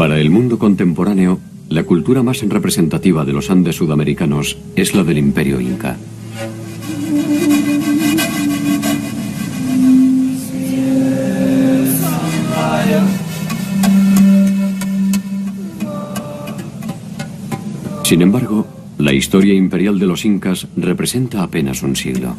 Para el mundo contemporáneo, la cultura más representativa de los Andes sudamericanos es la del Imperio Inca. Sin embargo, la historia imperial de los incas representa apenas un siglo.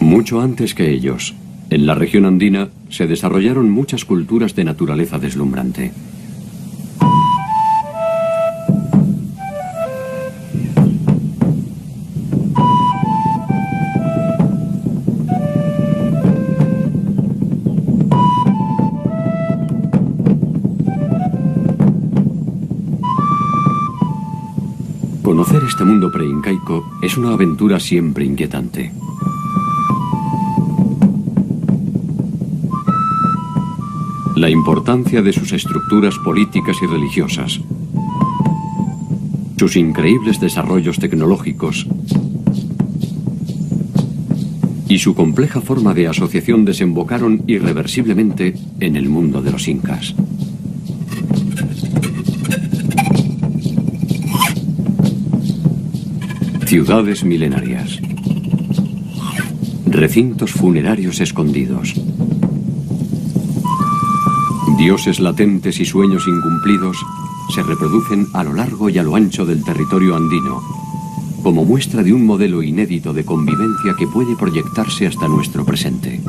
Mucho antes que ellos, en la región andina se desarrollaron muchas culturas de naturaleza deslumbrante. Conocer este mundo preincaico es una aventura siempre inquietante. La importancia de sus estructuras políticas y religiosas, sus increíbles desarrollos tecnológicos y su compleja forma de asociación desembocaron irreversiblemente en el mundo de los incas. Ciudades milenarias, recintos funerarios escondidos, dioses latentes y sueños incumplidos se reproducen a lo largo y a lo ancho del territorio andino, como muestra de un modelo inédito de convivencia que puede proyectarse hasta nuestro presente.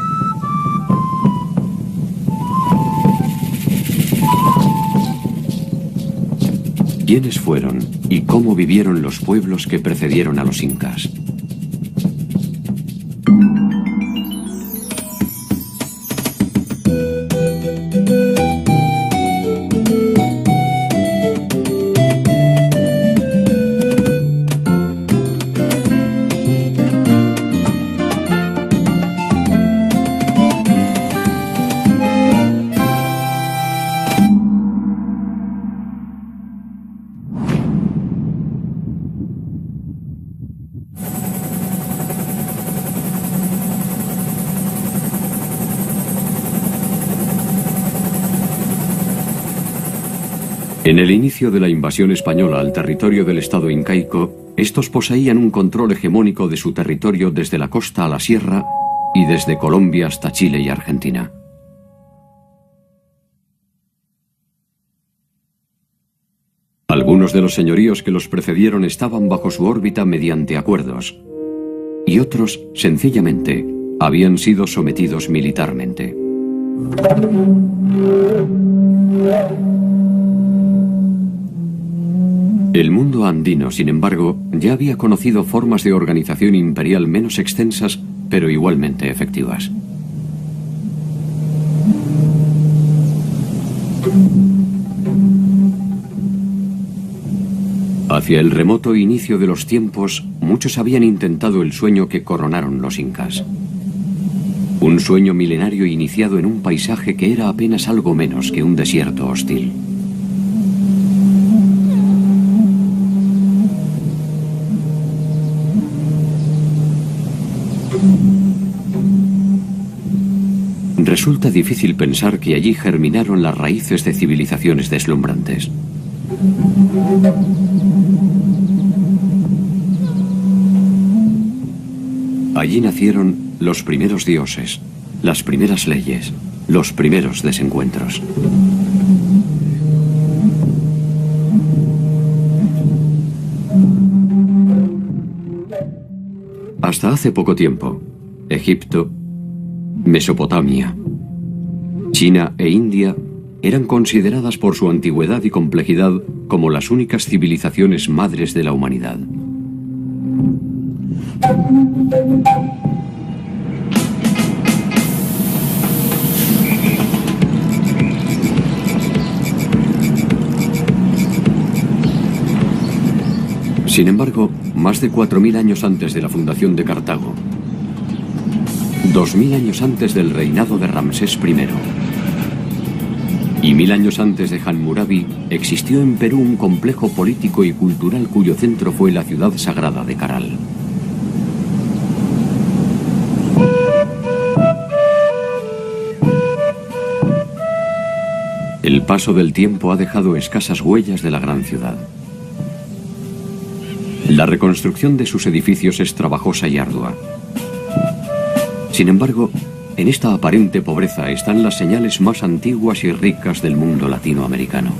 ¿Quiénes fueron y cómo vivieron los pueblos que precedieron a los incas? En el inicio de la invasión española al territorio del Estado incaico, estos poseían un control hegemónico de su territorio desde la costa a la sierra y desde Colombia hasta Chile y Argentina. Algunos de los señoríos que los precedieron estaban bajo su órbita mediante acuerdos, y otros, sencillamente, habían sido sometidos militarmente. El mundo andino, sin embargo, ya había conocido formas de organización imperial menos extensas, pero igualmente efectivas. Hacia el remoto inicio de los tiempos, muchos habían intentado el sueño que coronaron los incas. Un sueño milenario iniciado en un paisaje que era apenas algo menos que un desierto hostil. Resulta difícil pensar que allí germinaron las raíces de civilizaciones deslumbrantes. Allí nacieron los primeros dioses, las primeras leyes, los primeros desencuentros. Hasta hace poco tiempo, Egipto, Mesopotamia, China e India eran consideradas por su antigüedad y complejidad como las únicas civilizaciones madres de la humanidad. Sin embargo, más de 4000 años antes de la fundación de Cartago, 2000 años antes del reinado de Ramsés I. Y 1000 años antes de Hammurabi, existió en Perú un complejo político y cultural cuyo centro fue la ciudad sagrada de Caral. El paso del tiempo ha dejado escasas huellas de la gran ciudad. La reconstrucción de sus edificios es trabajosa y ardua. Sin embargo, en esta aparente pobreza están las señales más antiguas y ricas del mundo latinoamericano.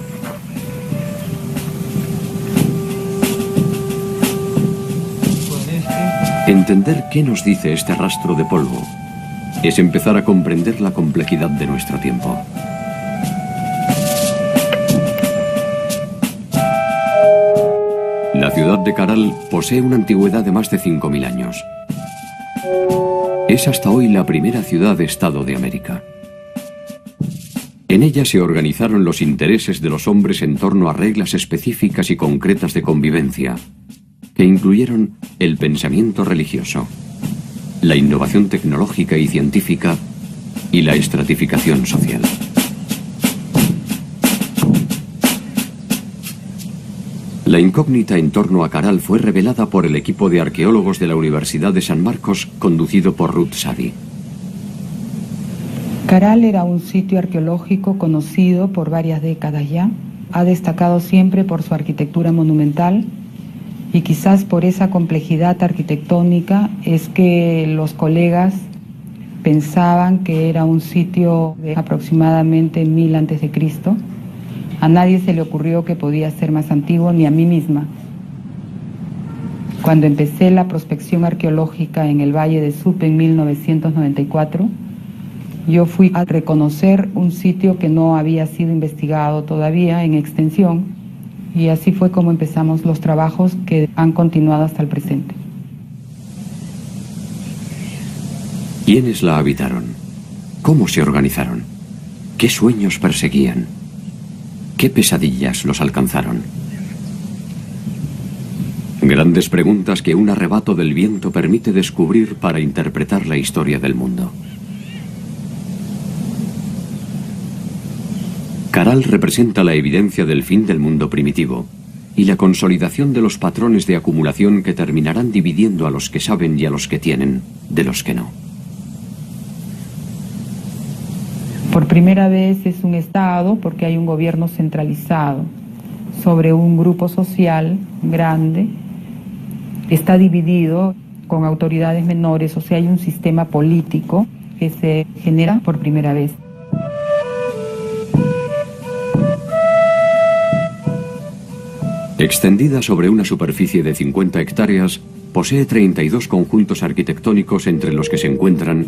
Entender qué nos dice este rastro de polvo es empezar a comprender la complejidad de nuestro tiempo. La ciudad de Caral posee una antigüedad de más de 5000 años. Es hasta hoy la primera ciudad-estado de América. En ella se organizaron los intereses de los hombres en torno a reglas específicas y concretas de convivencia, que incluyeron el pensamiento religioso, la innovación tecnológica y científica y la estratificación social. La incógnita en torno a Caral fue revelada por el equipo de arqueólogos de la Universidad de San Marcos, conducido por Ruth Sadi. Caral era un sitio arqueológico conocido por varias décadas ya. Ha destacado siempre por su arquitectura monumental y quizás por esa complejidad arquitectónica es que los colegas pensaban que era un sitio de aproximadamente 1000 a.C. A nadie se le ocurrió que podía ser más antiguo, ni a mí misma. Cuando empecé la prospección arqueológica en el Valle de Supe en 1994, yo fui a reconocer un sitio que no había sido investigado todavía en extensión, y así fue como empezamos los trabajos que han continuado hasta el presente. ¿Quiénes la habitaron? ¿Cómo se organizaron? ¿Qué sueños perseguían? ¿Qué pesadillas los alcanzaron? Grandes preguntas que un arrebato del viento permite descubrir para interpretar la historia del mundo. Caral representa la evidencia del fin del mundo primitivo y la consolidación de los patrones de acumulación que terminarán dividiendo a los que saben y a los que tienen de los que no. Por primera vez es un Estado porque hay un gobierno centralizado sobre un grupo social grande. Está dividido con autoridades menores, o sea, hay un sistema político que se genera por primera vez. Extendida sobre una superficie de 50 hectáreas, posee 32 conjuntos arquitectónicos entre los que se encuentran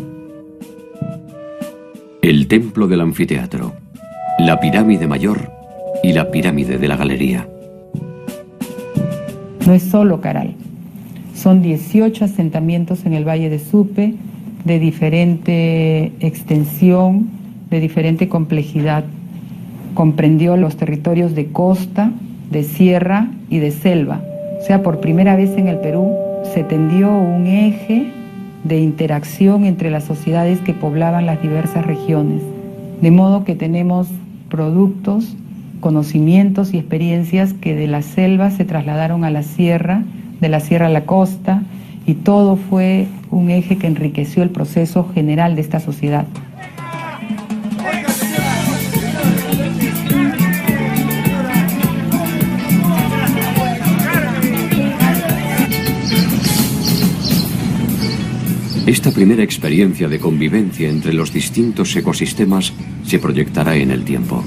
el Templo del Anfiteatro, la Pirámide Mayor y la Pirámide de la Galería. No es solo Caral, son 18 asentamientos en el Valle de Supe, de diferente extensión, de diferente complejidad. Comprendió los territorios de costa, de sierra y de selva. O sea, por primera vez en el Perú se tendió un eje de interacción entre las sociedades que poblaban las diversas regiones. De modo que tenemos productos, conocimientos y experiencias que de la selva se trasladaron a la sierra, de la sierra a la costa, y todo fue un eje que enriqueció el proceso general de esta sociedad. Esta primera experiencia de convivencia entre los distintos ecosistemas se proyectará en el tiempo.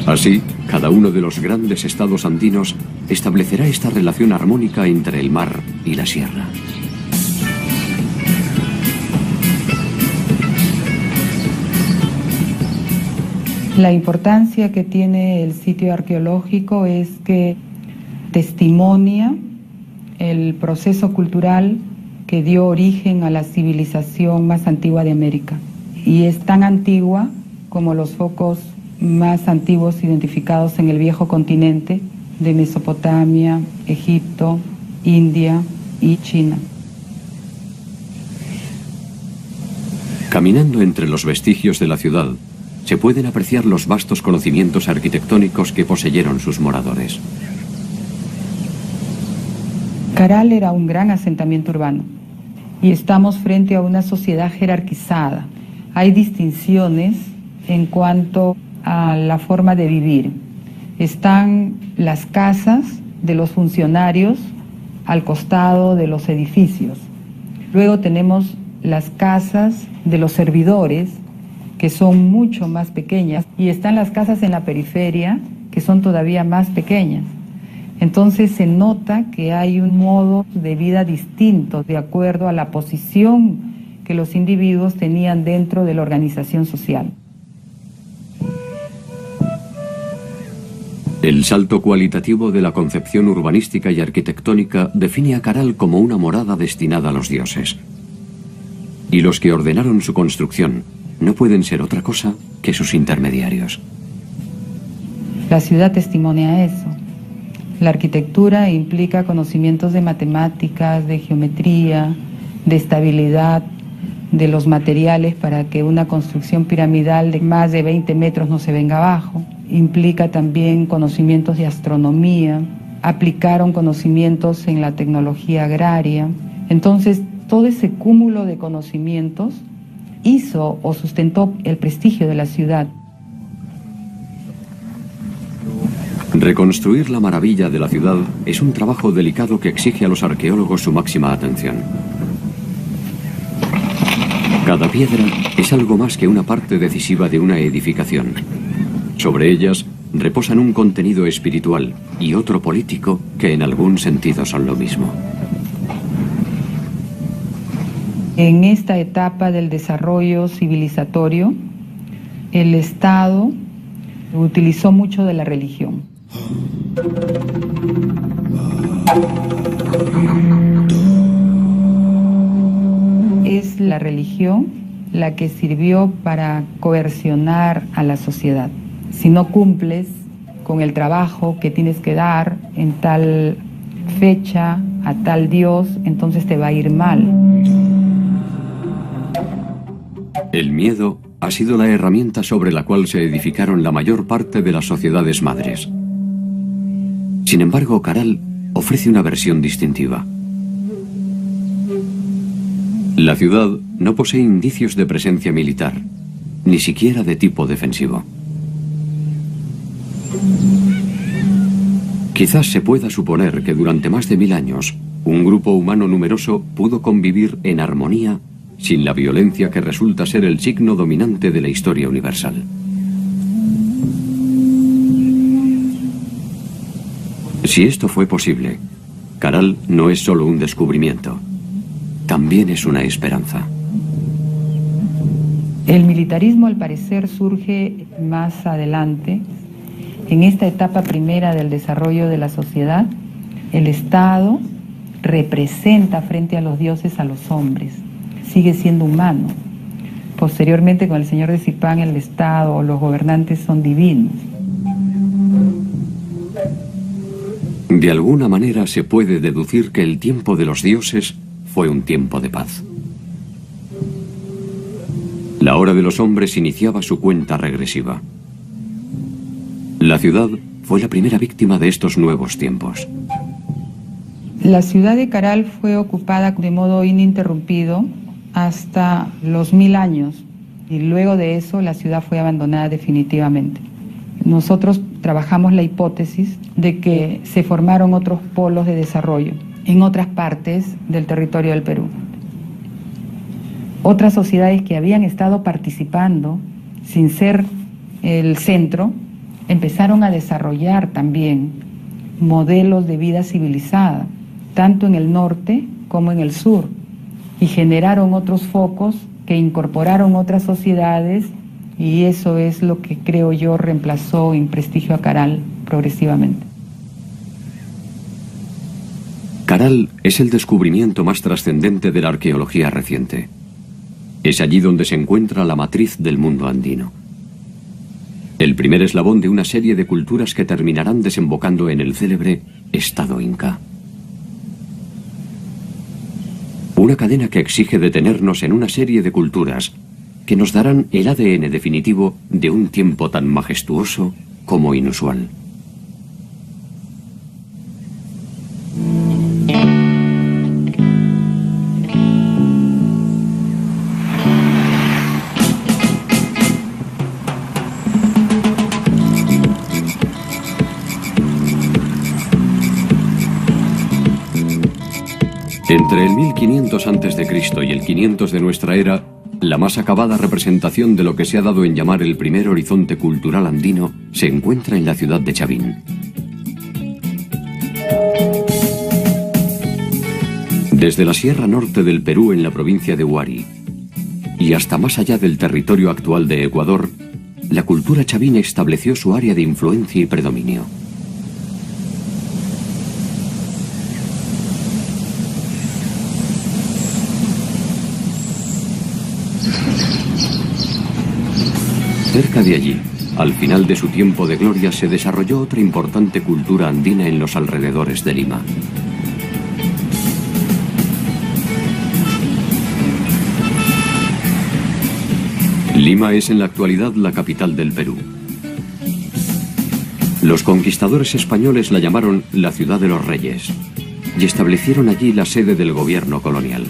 Así, cada uno de los grandes estados andinos establecerá esta relación armónica entre el mar y la sierra. La importancia que tiene el sitio arqueológico es que testimonia el proceso cultural que dio origen a la civilización más antigua de América. Y es tan antigua como los focos más antiguos identificados en el viejo continente de Mesopotamia, Egipto, India, y China. Caminando entre los vestigios de la ciudad, se pueden apreciar los vastos conocimientos arquitectónicos que poseyeron sus moradores. Caral era un gran asentamiento urbano y estamos frente a una sociedad jerarquizada. Hay distinciones en cuanto a la forma de vivir. Están las casas de los funcionarios al costado de los edificios. Luego tenemos las casas de los servidores, que son mucho más pequeñas, y están las casas en la periferia, que son todavía más pequeñas. Entonces se nota que hay un modo de vida distinto de acuerdo a la posición que los individuos tenían dentro de la organización social. El salto cualitativo de la concepción urbanística y arquitectónica define a Caral como una morada destinada a los dioses. Y los que ordenaron su construcción no pueden ser otra cosa que sus intermediarios. La ciudad testimonia eso. La arquitectura implica conocimientos de matemáticas, de geometría, de estabilidad, de los materiales para que una construcción piramidal de más de 20 metros no se venga abajo. Implica también conocimientos de astronomía, aplicaron conocimientos en la tecnología agraria. Entonces, todo ese cúmulo de conocimientos hizo o sustentó el prestigio de la ciudad. Reconstruir la maravilla de la ciudad es un trabajo delicado que exige a los arqueólogos su máxima atención. Cada piedra es algo más que una parte decisiva de una edificación. Sobre ellas reposan un contenido espiritual y otro político que en algún sentido son lo mismo. En esta etapa del desarrollo civilizatorio, el Estado utilizó mucho de la religión. Es la religión la que sirvió para coercionar a la sociedad. Si no cumples con el trabajo que tienes que dar en tal fecha a tal dios, entonces te va a ir mal. El miedo ha sido la herramienta sobre la cual se edificaron la mayor parte de las sociedades madres. Sin embargo, Caral ofrece una versión distintiva. La ciudad no posee indicios de presencia militar, ni siquiera de tipo defensivo. Quizás se pueda suponer que durante más de 1000 años, un grupo humano numeroso pudo convivir en armonía sin la violencia que resulta ser el signo dominante de la historia universal. Si esto fue posible, Caral no es solo un descubrimiento, también es una esperanza. El militarismo, al parecer, surge más adelante. En esta etapa primera del desarrollo de la sociedad, el Estado representa frente a los dioses a los hombres, sigue siendo humano. Posteriormente, con el señor de Zipán, el Estado o los gobernantes son divinos. De alguna manera se puede deducir que el tiempo de los dioses fue un tiempo de paz. La hora de los hombres iniciaba su cuenta regresiva. La ciudad fue la primera víctima de estos nuevos tiempos. La ciudad de Caral fue ocupada de modo ininterrumpido hasta los 1000 años y luego de eso la ciudad fue abandonada definitivamente. Nosotros trabajamos la hipótesis de que se formaron otros polos de desarrollo en otras partes del territorio del Perú. Otras sociedades que habían estado participando sin ser el centro empezaron a desarrollar también modelos de vida civilizada, tanto en el norte como en el sur, y generaron otros focos que incorporaron otras sociedades, y eso es lo que creo yo reemplazó en prestigio a Caral progresivamente. Caral es el descubrimiento más trascendente de la arqueología reciente. Es allí donde se encuentra la matriz del mundo andino. El primer eslabón de una serie de culturas que terminarán desembocando en el célebre Estado Inca. Una cadena que exige detenernos en una serie de culturas que nos darán el ADN definitivo de un tiempo tan majestuoso como inusual. Entre el 1500 a.C. y el 500 de nuestra era, la más acabada representación de lo que se ha dado en llamar el primer horizonte cultural andino se encuentra en la ciudad de Chavín. Desde la sierra norte del Perú en la provincia de Huari y hasta más allá del territorio actual de Ecuador, la cultura chavín estableció su área de influencia y predominio. Cerca de allí, al final de su tiempo de gloria, se desarrolló otra importante cultura andina en los alrededores de Lima. Lima es en la actualidad la capital del Perú. Los conquistadores españoles la llamaron la Ciudad de los Reyes y establecieron allí la sede del gobierno colonial.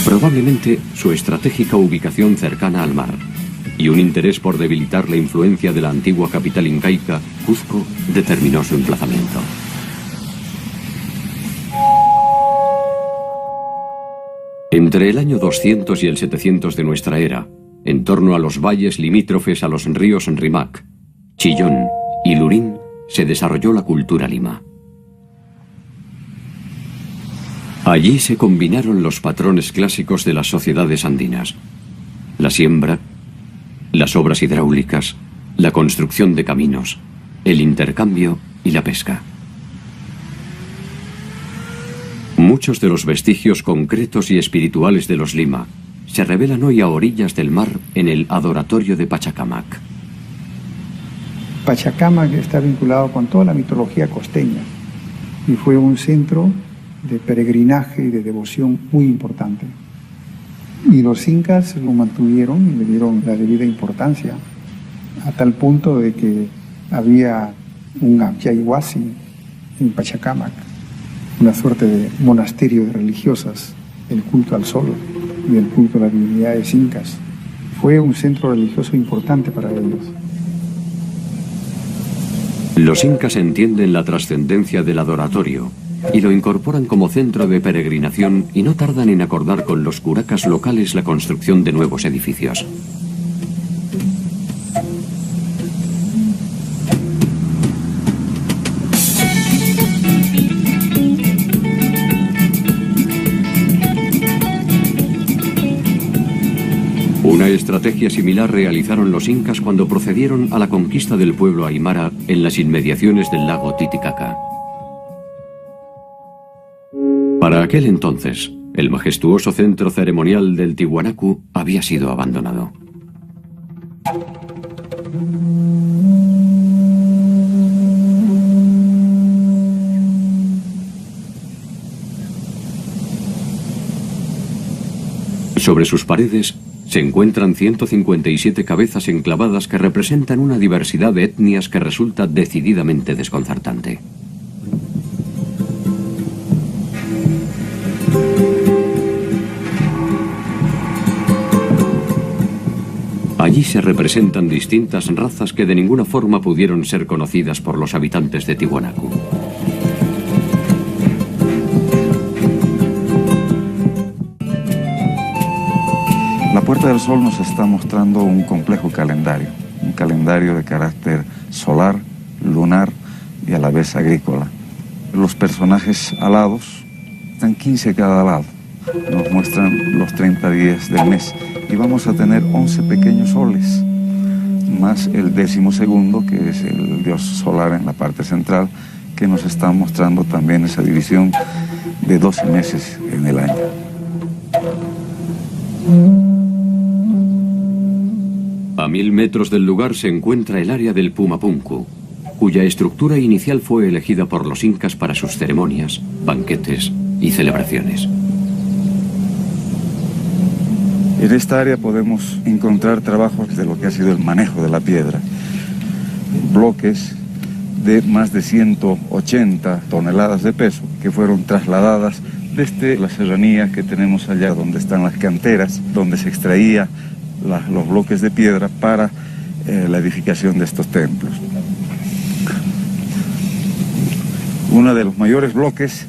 Probablemente su estratégica ubicación cercana al mar y un interés por debilitar la influencia de la antigua capital incaica, Cuzco, determinó su emplazamiento. Entre el año 200 y el 700 de nuestra era, en torno a los valles limítrofes a los ríos Rímac, Chillón y Lurín, se desarrolló la cultura lima. Allí se combinaron los patrones clásicos de las sociedades andinas: la siembra, las obras hidráulicas, la construcción de caminos, el intercambio y la pesca. Muchos de los vestigios concretos y espirituales de los Lima se revelan hoy a orillas del mar en el adoratorio de Pachacamac. Pachacamac está vinculado con toda la mitología costeña y fue un centro de peregrinaje y de devoción muy importante. Y los incas lo mantuvieron y le dieron la debida importancia, a tal punto de que había un Amchayhuasi en Pachacamac, una suerte de monasterio de religiosas, el culto al sol y el culto a las divinidades incas. Fue un centro religioso importante para ellos. Los incas entienden la trascendencia del adoratorio y lo incorporan como centro de peregrinación y no tardan en acordar con los curacas locales la construcción de nuevos edificios. Una estrategia similar realizaron los incas cuando procedieron a la conquista del pueblo aymara en las inmediaciones del lago Titicaca. Para aquel entonces, el majestuoso centro ceremonial del Tiwanaku había sido abandonado. Sobre sus paredes se encuentran 157 cabezas enclavadas que representan una diversidad de etnias que resulta decididamente desconcertante. Allí se representan distintas razas que de ninguna forma pudieron ser conocidas por los habitantes de Tiwanaku. La Puerta del Sol nos está mostrando un complejo calendario, un calendario de carácter solar, lunar y a la vez agrícola. Los personajes alados están 15 a cada lado, nos muestran los 30 días del mes y vamos a tener 11 pequeños soles, más el 12º, que es el dios solar en la parte central, que nos está mostrando también esa división de 12 meses en el año. A 1000 metros del lugar se encuentra el área del Pumapunku, cuya estructura inicial fue elegida por los incas para sus ceremonias, banquetes y celebraciones. En esta área podemos encontrar trabajos de lo que ha sido el manejo de la piedra. Bloques de más de 180 toneladas de peso que fueron trasladadas desde la serranía que tenemos allá donde están las canteras, donde se extraía los bloques de piedra para la edificación de estos templos. Uno de los mayores bloques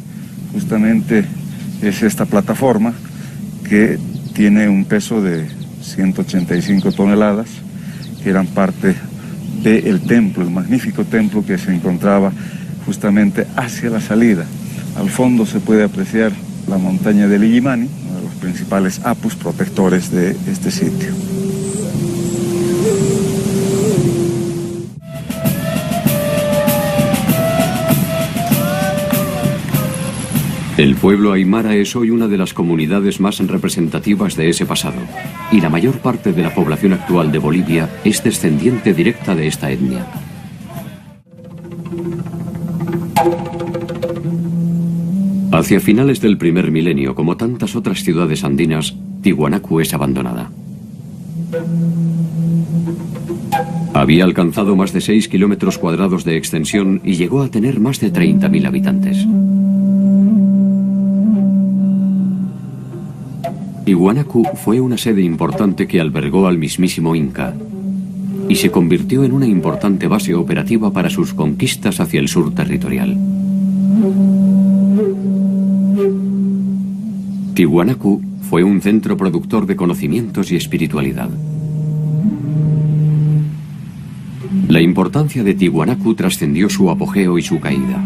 justamente es esta plataforma que tiene un peso de 185 toneladas, que eran parte del templo, el magnífico templo que se encontraba justamente hacia la salida. Al fondo se puede apreciar la montaña del Illimani, uno de los principales apus protectores de este sitio. El pueblo aymara es hoy una de las comunidades más representativas de ese pasado, y la mayor parte de la población actual de Bolivia es descendiente directa de esta etnia. Hacia finales del primer milenio, como tantas otras ciudades andinas, Tiwanaku es abandonada. Había alcanzado más de 6 kilómetros cuadrados de extensión y llegó a tener más de 30.000 habitantes. Tiwanaku fue una sede importante que albergó al mismísimo Inca y se convirtió en una importante base operativa para sus conquistas hacia el sur territorial. Tiwanaku fue un centro productor de conocimientos y espiritualidad. La importancia de Tiwanaku trascendió su apogeo y su caída.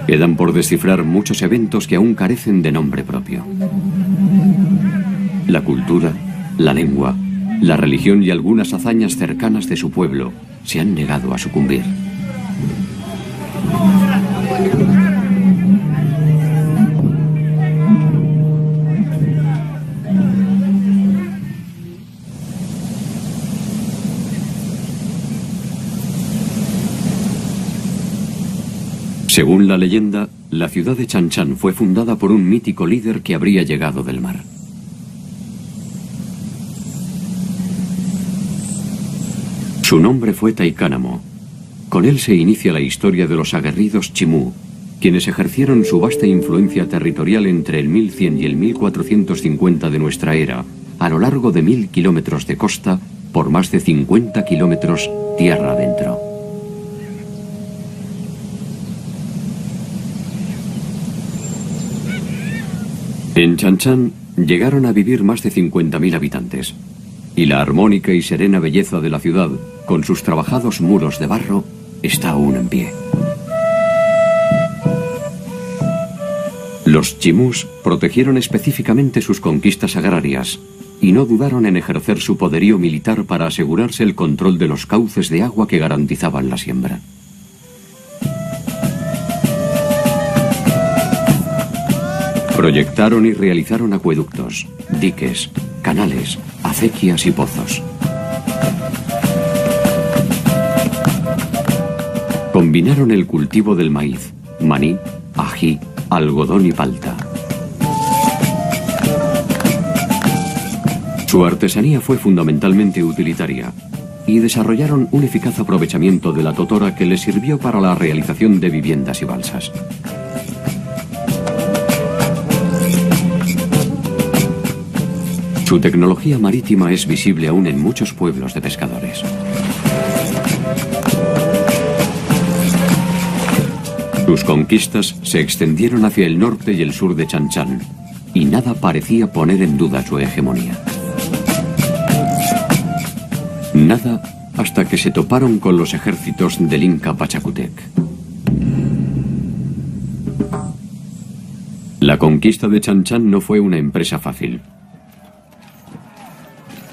Quedan por descifrar muchos eventos que aún carecen de nombre propio. La cultura, la lengua, la religión y algunas hazañas cercanas de su pueblo se han negado a sucumbir. Según la leyenda, la ciudad de Chanchan fue fundada por un mítico líder que habría llegado del mar. Su nombre fue Taikánamo. Con él se inicia la historia de los aguerridos Chimú, quienes ejercieron su vasta influencia territorial entre el 1100 y el 1450 de nuestra era, a lo largo de 1000 kilómetros de costa por más de 50 kilómetros tierra adentro. En Chanchan llegaron a vivir más de 50.000 habitantes, y la armónica y serena belleza de la ciudad, con sus trabajados muros de barro, está aún en pie. Los chimús protegieron específicamente sus conquistas agrarias y no dudaron en ejercer su poderío militar para asegurarse el control de los cauces de agua que garantizaban la siembra. Proyectaron y realizaron acueductos, diques, canales, acequias y pozos. Combinaron el cultivo del maíz, maní, ají, algodón y palta. Su artesanía fue fundamentalmente utilitaria y desarrollaron un eficaz aprovechamiento de la totora que les sirvió para la realización de viviendas y balsas. Su tecnología marítima es visible aún en muchos pueblos de pescadores. Sus conquistas se extendieron hacia el norte y el sur de Chanchan, y nada parecía poner en duda su hegemonía. Nada hasta que se toparon con los ejércitos del Inca Pachacútec. La conquista de Chanchan no fue una empresa fácil.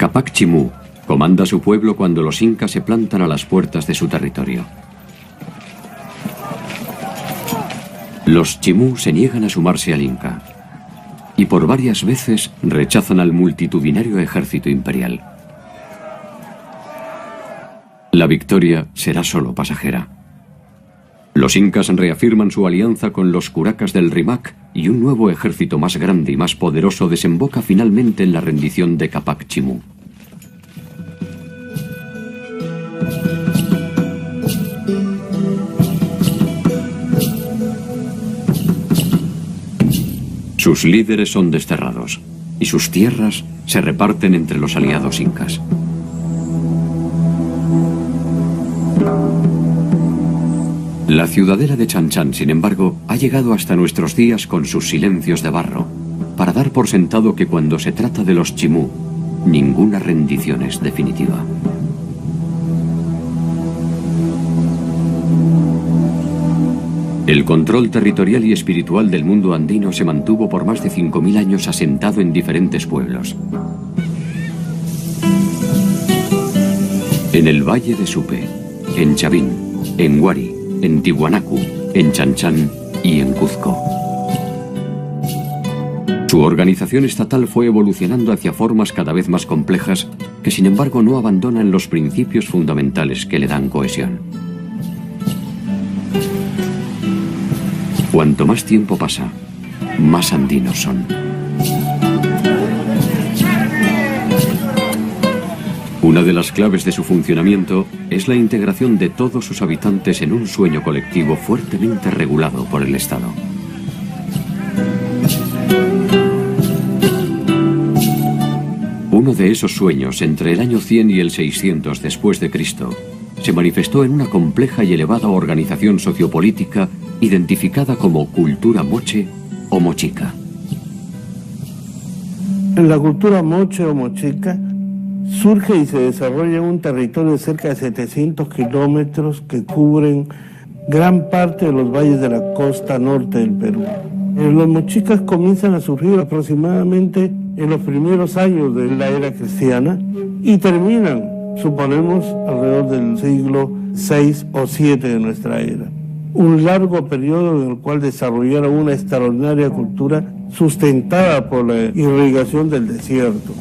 Capac Chimú comanda su pueblo cuando los incas se plantan a las puertas de su territorio. Los Chimú se niegan a sumarse al Inca y por varias veces rechazan al multitudinario ejército imperial. La victoria será solo pasajera. Los incas reafirman su alianza con los curacas del Rímac y un nuevo ejército más grande y más poderoso desemboca finalmente en la rendición de Capac Chimú. Sus líderes son desterrados y sus tierras se reparten entre los aliados incas. La ciudadela de Chan-Chan, sin embargo, ha llegado hasta nuestros días con sus silencios de barro, para dar por sentado que cuando se trata de los Chimú, ninguna rendición es definitiva. El control territorial y espiritual del mundo andino se mantuvo por más de 5.000 años asentado en diferentes pueblos. En el Valle de Supe, en Chavín, en Huari, en Tiwanaku, en Chan-Chan y en Cuzco. Su organización estatal fue evolucionando hacia formas cada vez más complejas que sin embargo no abandonan los principios fundamentales que le dan cohesión. Cuanto más tiempo pasa, más andinos son. Una de las claves de su funcionamiento es la integración de todos sus habitantes en un sueño colectivo fuertemente regulado por el Estado. Uno de esos sueños, entre el año 100 y el 600 después de Cristo, se manifestó en una compleja y elevada organización sociopolítica identificada como cultura moche o mochica. En la cultura moche o mochica surge y se desarrolla en un territorio de cerca de 700 kilómetros que cubren gran parte de los valles de la costa norte del Perú. Los mochicas comienzan a surgir aproximadamente en los primeros años de la era cristiana y terminan, suponemos, alrededor del siglo VI o VII de nuestra era. Un largo periodo en el cual desarrollaron una extraordinaria cultura sustentada por la irrigación del desierto.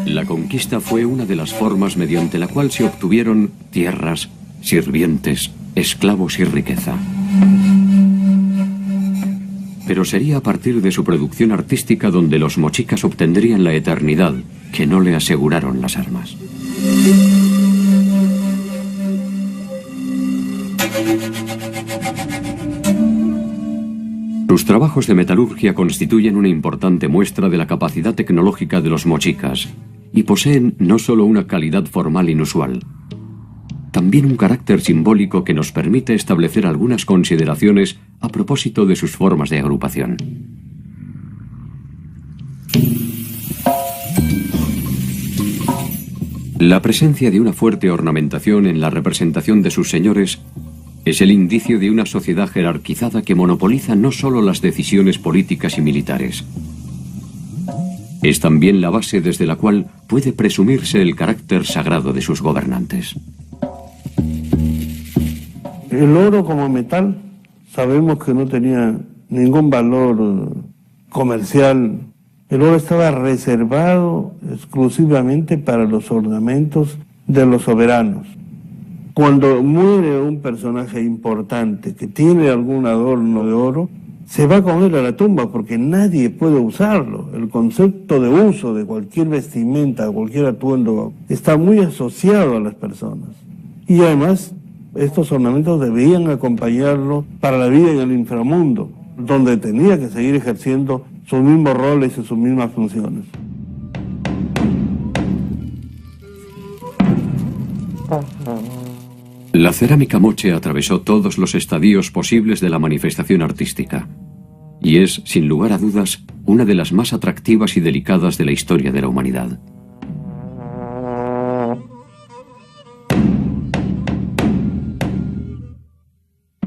La conquista fue una de las formas mediante la cual se obtuvieron tierras, sirvientes, esclavos y riqueza. Pero sería a partir de su producción artística donde los mochicas obtendrían la eternidad que no le aseguraron las armas. Sus trabajos de metalurgia constituyen una importante muestra de la capacidad tecnológica de los mochicas y poseen no solo una calidad formal inusual, también un carácter simbólico que nos permite establecer algunas consideraciones a propósito de sus formas de agrupación. La presencia de una fuerte ornamentación en la representación de sus señores es el indicio de una sociedad jerarquizada que monopoliza no solo las decisiones políticas y militares. Es también la base desde la cual puede presumirse el carácter sagrado de sus gobernantes. El oro como metal sabemos que no tenía ningún valor comercial. El oro estaba reservado exclusivamente para los ornamentos de los soberanos. Cuando muere un personaje importante que tiene algún adorno de oro, se va con él a la tumba porque nadie puede usarlo. El concepto de uso de cualquier vestimenta, de cualquier atuendo, está muy asociado a las personas. Y además, estos ornamentos debían acompañarlo para la vida en el inframundo, donde tenía que seguir ejerciendo sus mismos roles y sus mismas funciones. La cerámica moche atravesó todos los estadios posibles de la manifestación artística y es, sin lugar a dudas, una de las más atractivas y delicadas de la historia de la humanidad.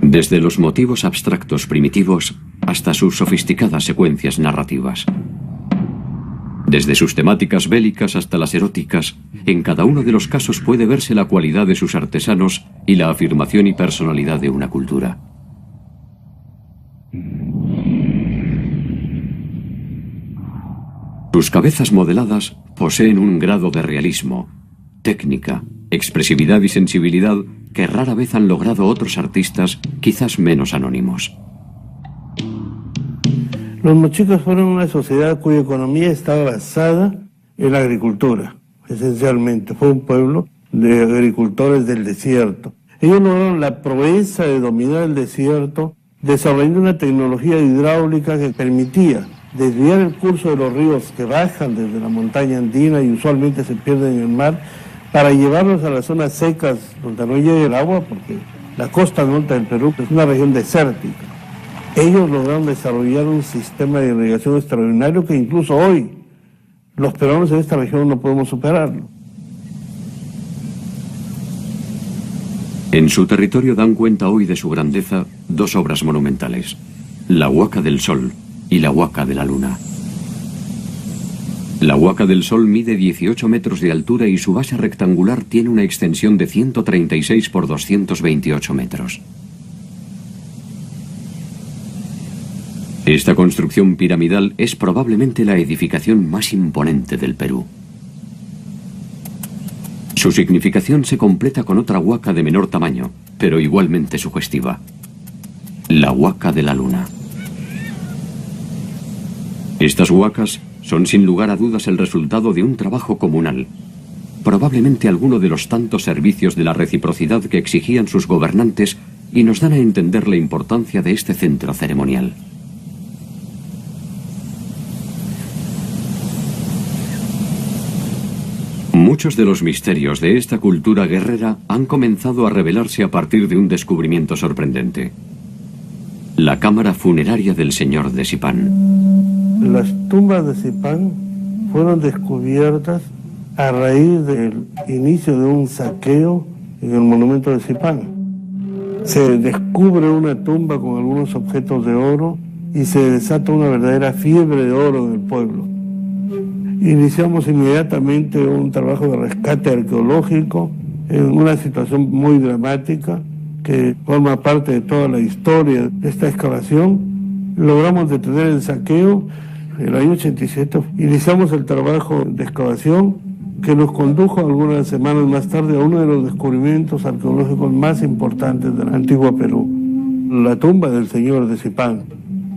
Desde los motivos abstractos primitivos hasta sus sofisticadas secuencias narrativas. Desde sus temáticas bélicas hasta las eróticas, en cada uno de los casos puede verse la cualidad de sus artesanos y la afirmación y personalidad de una cultura. Sus cabezas modeladas poseen un grado de realismo, técnica, expresividad y sensibilidad que rara vez han logrado otros artistas, quizás menos anónimos. Los mochicos fueron una sociedad cuya economía estaba basada en la agricultura, esencialmente. Fue un pueblo de agricultores del desierto. Ellos lograron la proeza de dominar el desierto, desarrollando una tecnología hidráulica que permitía desviar el curso de los ríos que bajan desde la montaña andina y usualmente se pierden en el mar, para llevarlos a las zonas secas donde no llega el agua, porque la costa norte del Perú es una región desértica. Ellos lograron desarrollar un sistema de irrigación extraordinario que incluso hoy los peruanos en esta región no podemos superarlo. En su territorio dan cuenta hoy de su grandeza dos obras monumentales, la Huaca del Sol y la Huaca de la Luna. La Huaca del Sol mide 18 metros de altura y su base rectangular tiene una extensión de 136 por 228 metros. Esta construcción piramidal es probablemente la edificación más imponente del Perú. Su significación se completa con otra huaca de menor tamaño, pero igualmente sugestiva. La Huaca de la Luna. Estas huacas son sin lugar a dudas el resultado de un trabajo comunal, probablemente alguno de los tantos servicios de la reciprocidad que exigían sus gobernantes, y nos dan a entender la importancia de este centro ceremonial. Muchos de los misterios de esta cultura guerrera han comenzado a revelarse a partir de un descubrimiento sorprendente: la cámara funeraria del señor de Sipán. Las tumbas de Sipán fueron descubiertas a raíz del inicio de un saqueo en el monumento de Sipán. Se descubre una tumba con algunos objetos de oro y se desata una verdadera fiebre de oro en el pueblo. Iniciamos inmediatamente un trabajo de rescate arqueológico en una situación muy dramática que forma parte de toda la historia de esta excavación. Logramos detener el saqueo. En el año 87 iniciamos el trabajo de excavación que nos condujo algunas semanas más tarde a uno de los descubrimientos arqueológicos más importantes del antiguo Perú, la tumba del señor de Sipán.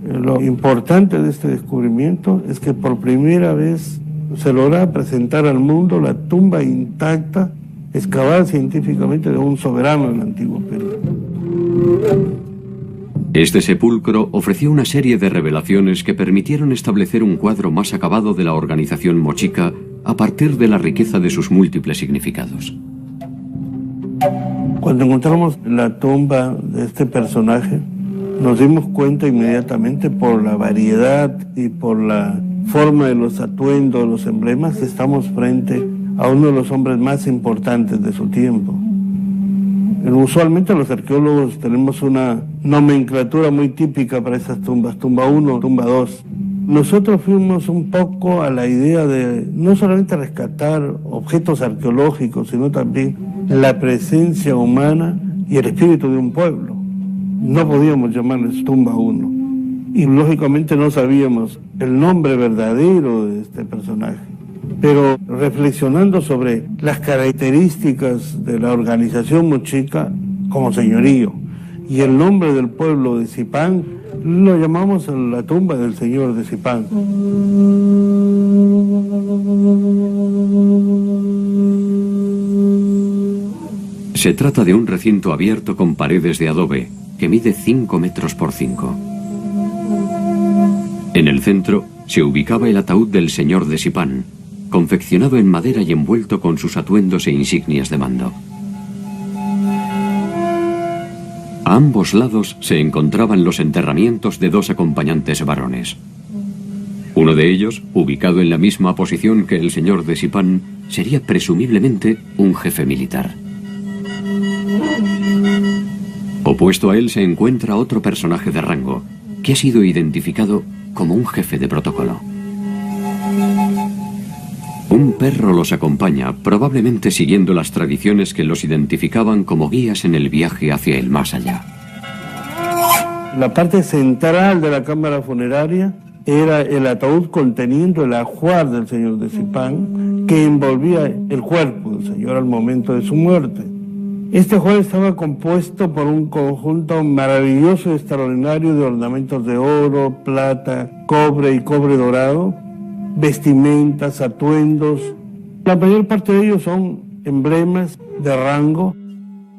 Lo importante de este descubrimiento es que por primera vez se logra presentar al mundo la tumba intacta, excavada científicamente, de un soberano del antiguo Perú. Este sepulcro ofreció una serie de revelaciones que permitieron establecer un cuadro más acabado de la organización mochica a partir de la riqueza de sus múltiples significados. Cuando encontramos la tumba de este personaje, nos dimos cuenta inmediatamente por la variedad y por la forma de los atuendos, los emblemas, que estamos frente a uno de los hombres más importantes de su tiempo. Usualmente los arqueólogos tenemos una nomenclatura muy típica para esas tumbas, tumba 1, tumba 2. Nosotros fuimos un poco a la idea de no solamente rescatar objetos arqueológicos, sino también la presencia humana y el espíritu de un pueblo. No podíamos llamarles tumba 1. Y lógicamente no sabíamos el nombre verdadero de este personaje. Pero reflexionando sobre las características de la organización mochica como señorío y el nombre del pueblo de Sipán, lo llamamos la tumba del señor de Sipán. Se trata de un recinto abierto con paredes de adobe que mide 5 metros por 5. En el centro se ubicaba el ataúd del señor de Sipán, confeccionado en madera y envuelto con sus atuendos e insignias de mando. A ambos lados se encontraban los enterramientos de 2 acompañantes varones. Uno de ellos, ubicado en la misma posición que el señor de Sipán, sería presumiblemente un jefe militar. Opuesto a él se encuentra otro personaje de rango, que ha sido identificado como un jefe de protocolo. Un perro los acompaña, probablemente siguiendo las tradiciones que los identificaban como guías en el viaje hacia el más allá. La parte central de la cámara funeraria era el ataúd conteniendo el ajuar del señor de Zipán, que envolvía el cuerpo del señor al momento de su muerte. Este ajuar estaba compuesto por un conjunto maravilloso y extraordinario de ornamentos de oro, plata, cobre y cobre dorado, vestimentas, atuendos. La mayor parte de ellos son emblemas de rango.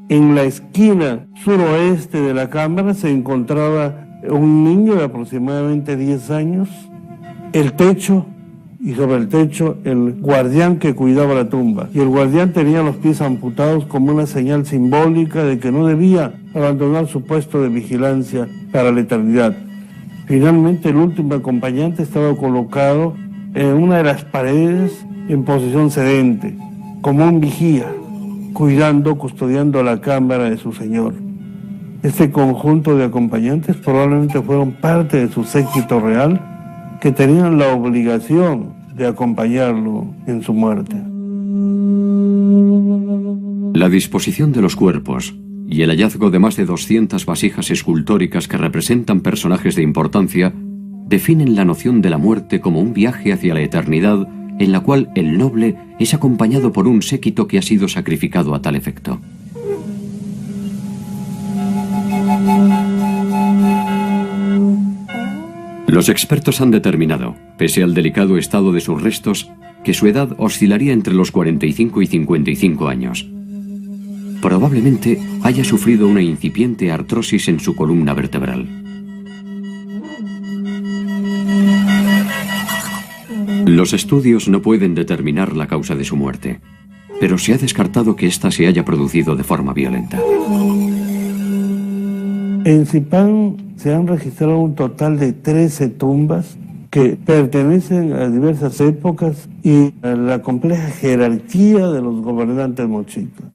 En la esquina suroeste de la cámara se encontraba un niño de aproximadamente 10 años, el techo, y sobre el techo el guardián que cuidaba la tumba. Y el guardián tenía los pies amputados como una señal simbólica de que no debía abandonar su puesto de vigilancia para la eternidad. Finalmente, el último acompañante estaba colocado en una de las paredes en posición sedente, como un vigía, custodiando la cámara de su señor. Este conjunto de acompañantes probablemente fueron parte de su séquito real, que tenían la obligación de acompañarlo en su muerte. La disposición de los cuerpos y el hallazgo de más de 200 vasijas escultóricas que representan personajes de importancia definen la noción de la muerte como un viaje hacia la eternidad en la cual el noble es acompañado por un séquito que ha sido sacrificado a tal efecto. Los expertos han determinado, pese al delicado estado de sus restos, que su edad oscilaría entre los 45 y 55 años. Probablemente haya sufrido una incipiente artrosis en su columna vertebral. Los estudios no pueden determinar la causa de su muerte, pero se ha descartado que ésta se haya producido de forma violenta. En Zipán se han registrado un total de 13 tumbas que pertenecen a diversas épocas y a la compleja jerarquía de los gobernantes mochicas.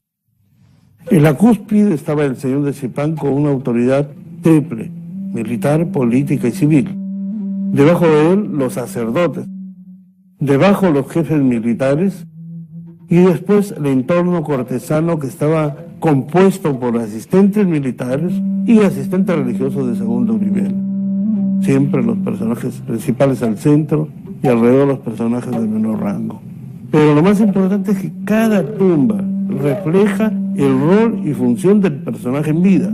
En la cúspide estaba el señor de Zipán con una autoridad triple, militar, política y civil. Debajo de él los sacerdotes, debajo los jefes militares y después el entorno cortesano que estaba compuesto por asistentes militares y asistentes religiosos de segundo nivel. Siempre los personajes principales al centro y alrededor los personajes de menor rango. Pero lo más importante es que cada tumba refleja el rol y función del personaje en vida.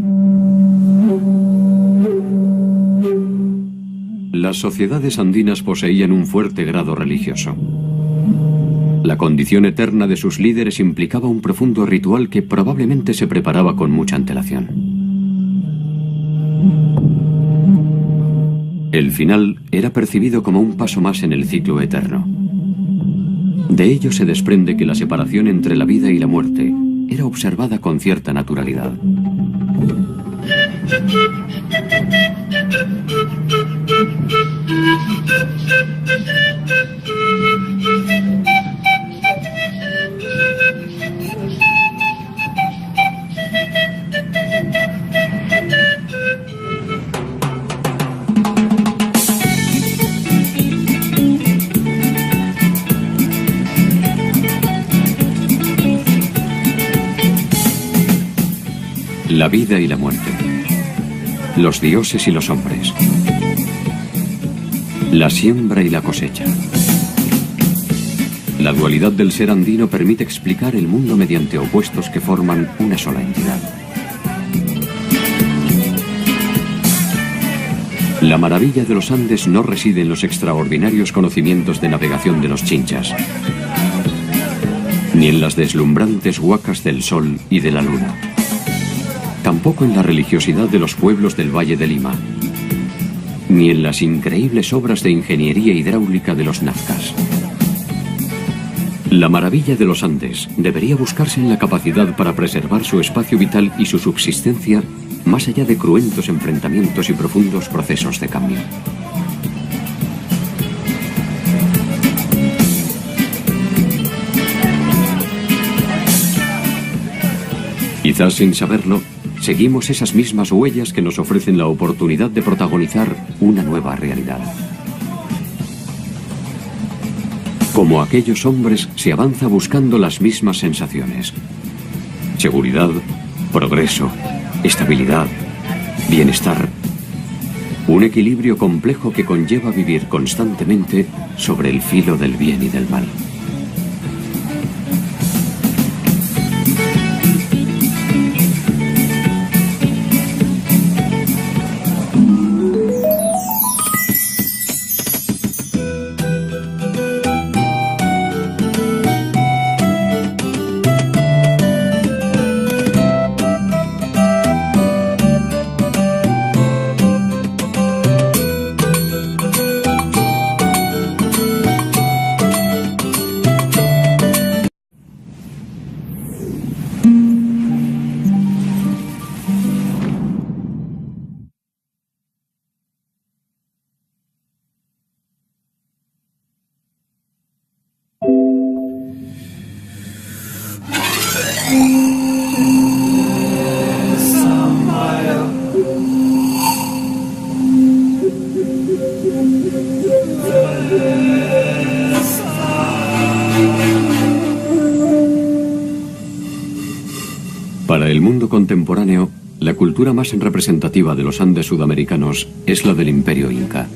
Las sociedades andinas poseían un fuerte grado religioso. La condición eterna de sus líderes implicaba un profundo ritual que probablemente se preparaba con mucha antelación. El final era percibido como un paso más en el ciclo eterno. De ello se desprende que la separación entre la vida y la muerte era observada con cierta naturalidad. La vida y la muerte, los dioses y los hombres, la siembra y la cosecha. La dualidad del ser andino permite explicar el mundo mediante opuestos que forman una sola entidad. La maravilla de los Andes no reside en los extraordinarios conocimientos de navegación de los chinchas, ni en las deslumbrantes huacas del sol y de la luna. Tampoco en la religiosidad de los pueblos del Valle de Lima, ni en las increíbles obras de ingeniería hidráulica de los nazcas. La maravilla de los Andes debería buscarse en la capacidad para preservar su espacio vital y su subsistencia más allá de cruentos enfrentamientos y profundos procesos de cambio. Quizás sin saberlo, seguimos esas mismas huellas que nos ofrecen la oportunidad de protagonizar una nueva realidad. Como aquellos hombres, se avanza buscando las mismas sensaciones: seguridad, progreso, estabilidad, bienestar. Un equilibrio complejo que conlleva vivir constantemente sobre el filo del bien y del mal. Para el mundo contemporáneo, la cultura más representativa de los Andes sudamericanos es la del Imperio Inca.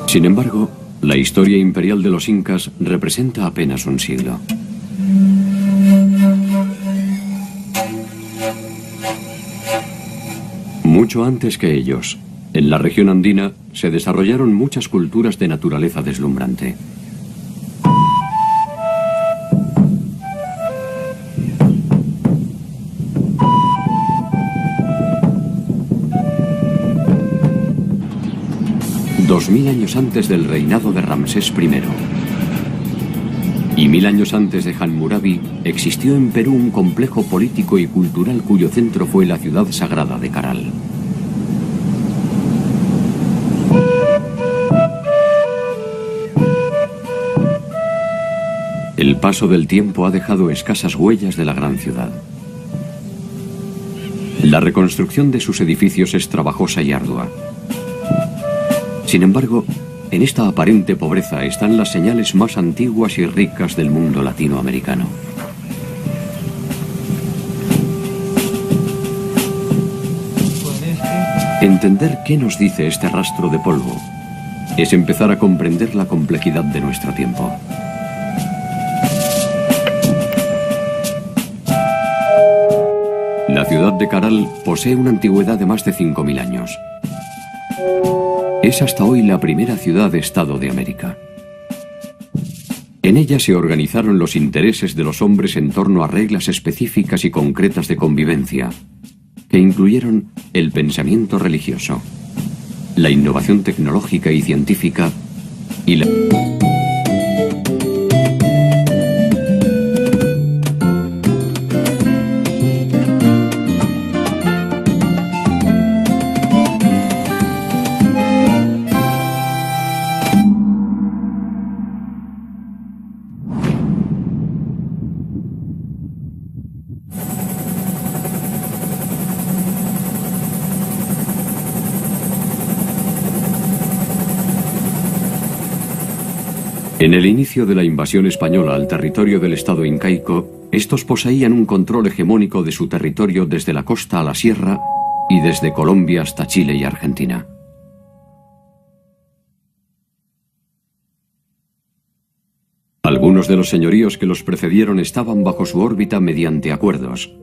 Sin embargo, la historia imperial de los incas representa apenas un siglo. Mucho antes que ellos, en la región andina se desarrollaron muchas culturas de naturaleza deslumbrante. Dos 2000 años antes del reinado de Ramsés I y 1000 años antes de Hammurabi, existió en Perú un complejo político y cultural cuyo centro fue la ciudad sagrada de Caral. El paso del tiempo ha dejado escasas huellas de la gran ciudad. La reconstrucción de sus edificios es trabajosa y ardua. Sin embargo, en esta aparente pobreza están las señales más antiguas y ricas del mundo latinoamericano. Entender qué nos dice este rastro de polvo es empezar a comprender la complejidad de nuestro tiempo. La ciudad de Caral posee una antigüedad de más de 5000 años. Es hasta hoy la primera ciudad-estado de América. En ella se organizaron los intereses de los hombres en torno a reglas específicas y concretas de convivencia, que incluyeron el pensamiento religioso, la innovación tecnológica y científica y la... En el inicio de la invasión española al territorio del Estado incaico, estos poseían un control hegemónico de su territorio desde la costa a la sierra y desde Colombia hasta Chile y Argentina. Algunos de los señoríos que los precedieron estaban bajo su órbita mediante acuerdos,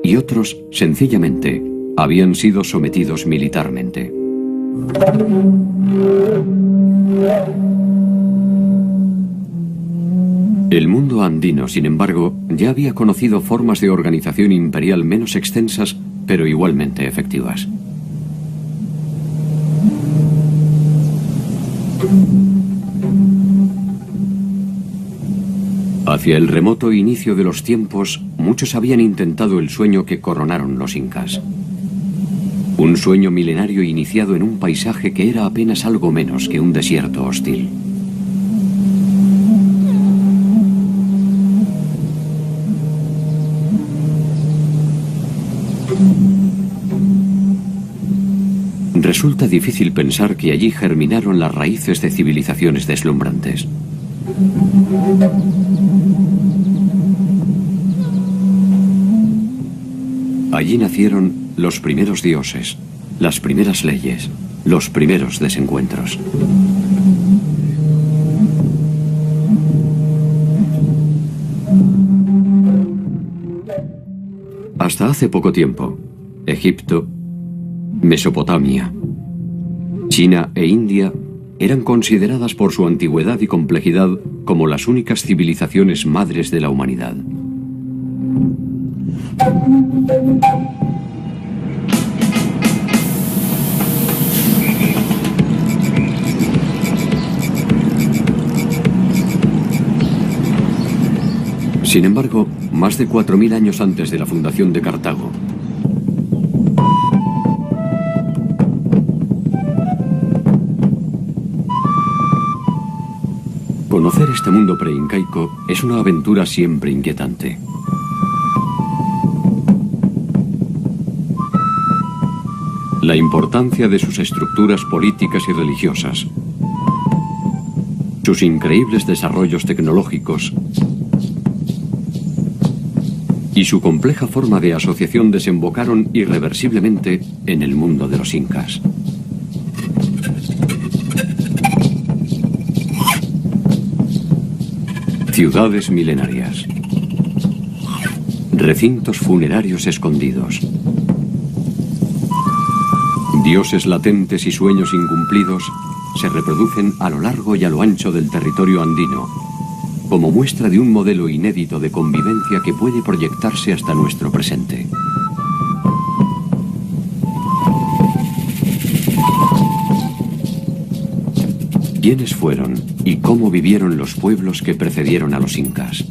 y otros, sencillamente, habían sido sometidos militarmente. El mundo andino, sin embargo, ya había conocido formas de organización imperial menos extensas, pero igualmente efectivas. Hacia el remoto inicio de los tiempos, muchos habían intentado el sueño que coronaron los incas. Un sueño milenario iniciado en un paisaje que era apenas algo menos que un desierto hostil. Resulta difícil pensar que allí germinaron las raíces de civilizaciones deslumbrantes. Allí nacieron los primeros dioses, las primeras leyes, los primeros desencuentros. Hasta hace poco tiempo, Egipto, Mesopotamia, China e India eran consideradas por su antigüedad y complejidad como las únicas civilizaciones madres de la humanidad. Sin embargo, más de 4000 años antes de la fundación de Cartago, conocer este mundo preincaico es una aventura siempre inquietante. La importancia de sus estructuras políticas y religiosas, sus increíbles desarrollos tecnológicos y su compleja forma de asociación desembocaron irreversiblemente en el mundo de los incas. Ciudades milenarias, recintos funerarios escondidos, dioses latentes y sueños incumplidos se reproducen a lo largo y a lo ancho del territorio andino, como muestra de un modelo inédito de convivencia que puede proyectarse hasta nuestro presente. ¿Quiénes fueron y cómo vivieron los pueblos que precedieron a los incas?